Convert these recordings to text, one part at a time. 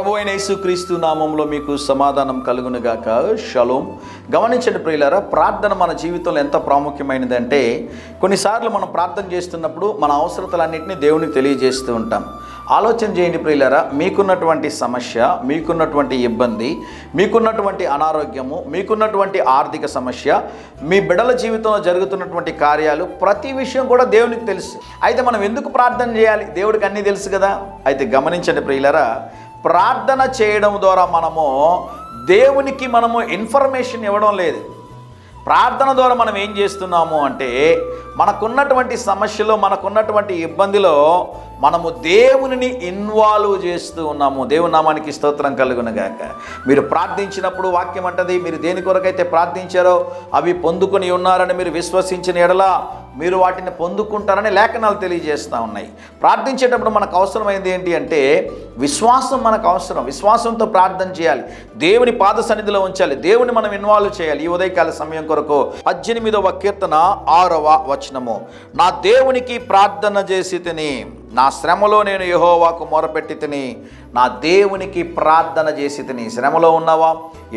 ప్రభు అయిన యేసుక్రీస్తు నామంలో మీకు సమాధానం కలుగునుగాక. షలోం. గమనించండి ప్రియులారా, ప్రార్థన మన జీవితంలో ఎంత ప్రాముఖ్యమైనదంటే, కొన్నిసార్లు మనం ప్రార్థన చేస్తున్నప్పుడు మన అవసరతలన్నింటినీ దేవునికి తెలియజేస్తూ ఉంటాం. ఆలోచన చేయండి ప్రియులారా, మీకున్నటువంటి సమస్య, మీకున్నటువంటి ఇబ్బంది, మీకున్నటువంటి అనారోగ్యము, మీకున్నటువంటి ఆర్థిక సమస్య, మీ బిడ్డల జీవితంలో జరుగుతున్నటువంటి కార్యాలు, ప్రతి విషయం కూడా దేవునికి తెలుసు. అయితే మనం ఎందుకు ప్రార్థన చేయాలి? దేవుడికి అన్నీ తెలుసు కదా. అయితే గమనించండి ప్రియులారా, ప్రార్థన చేయడం ద్వారా దేవునికి మనము ఇన్ఫర్మేషన్ ఇవ్వడం లేదు. ప్రార్థన ద్వారా మనం ఏం చేస్తున్నాము అంటే, మనకున్నటువంటి సమస్యలో, మనకున్నటువంటి ఇబ్బందిలో మనము దేవునిని ఇన్వాల్వ్ చేస్తూ ఉన్నాము. దేవుని నామానికి స్తోత్రం కలుగునుగాక. మీరు ప్రార్థించినప్పుడు వాక్యం అంటది, మీరు దేని కొరకైతే ప్రార్థించారో అవి పొందుకొని ఉన్నారని మీరు విశ్వసించిన ఎడల మీరు వాటిని పొందుకుంటారని లేఖనాలు తెలియజేస్తూ ఉన్నాయి. ప్రార్థించేటప్పుడు మనకు అవసరమైంది ఏంటి అంటే, విశ్వాసం మనకు అవసరం. విశ్వాసంతో ప్రార్థన చేయాలి, దేవుని పాద సన్నిధిలో ఉంచాలి, దేవుని మనం ఇన్వాల్వ్ చేయాలి. ఈ ఉదయకాల సమయం కొరకు 18వ కీర్తన 6వ వచనము, నా దేవునికి ప్రార్థన చేసి తిని, నా శ్రమలో నేను యెహోవాకు మొరపెట్టి తిని, నా దేవునికి ప్రార్థన చేసి తిని. శ్రమలో ఉన్నావా?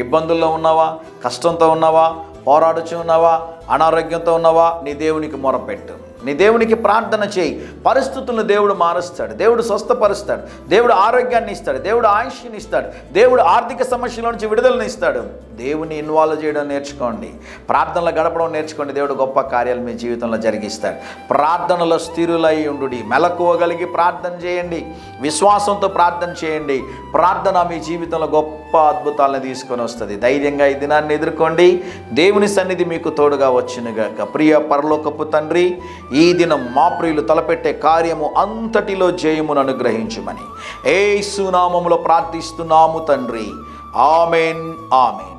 ఇబ్బందుల్లో ఉన్నావా? కష్టంతో ఉన్నావా? పోరాడుచు ఉన్నావా? అనారోగ్యంతో ఉన్నావా? నీ దేవునికి మొరపెట్టు, నీ దేవునికి ప్రార్థన చేయి. పరిస్థితులను దేవుడు మారుస్తాడు, దేవుడు స్వస్థపరుస్తాడు, దేవుడు ఆరోగ్యాన్ని ఇస్తాడు, దేవుడు ఆయుష్ని ఇస్తాడు, దేవుడు ఆర్థిక సమస్యల నుంచి విడుదలను ఇస్తాడు. దేవుని ఇన్వాల్వ్ చేయడం నేర్చుకోండి, ప్రార్థనలో గడపడం నేర్చుకోండి. దేవుడు గొప్ప కార్యాలు మీ జీవితంలో జరిగిస్తాడు. ప్రార్థనలో స్థిరులై ఉండు, మెలకువగలిగి ప్రార్థన చేయండి, విశ్వాసంతో ప్రార్థన చేయండి. ప్రార్థన మీ జీవితంలో గొప్ప అద్భుతాలను తీసుకొని వస్తుంది. ధైర్యంగా ఈ దినాన్ని ఎదుర్కోండి. దేవుని సన్నిధి మీకు తోడుగా వచ్చునుగాక. ప్రియ పరలోకపు తండ్రి, ఈ దినం మా ప్రియులు తలపెట్టే కార్యము అంతటిలో జయమును అనుగ్రహించుమని యేసు నామములో ప్రార్థిస్తున్నాము తండ్రి. ఆమేన్, ఆమేన్.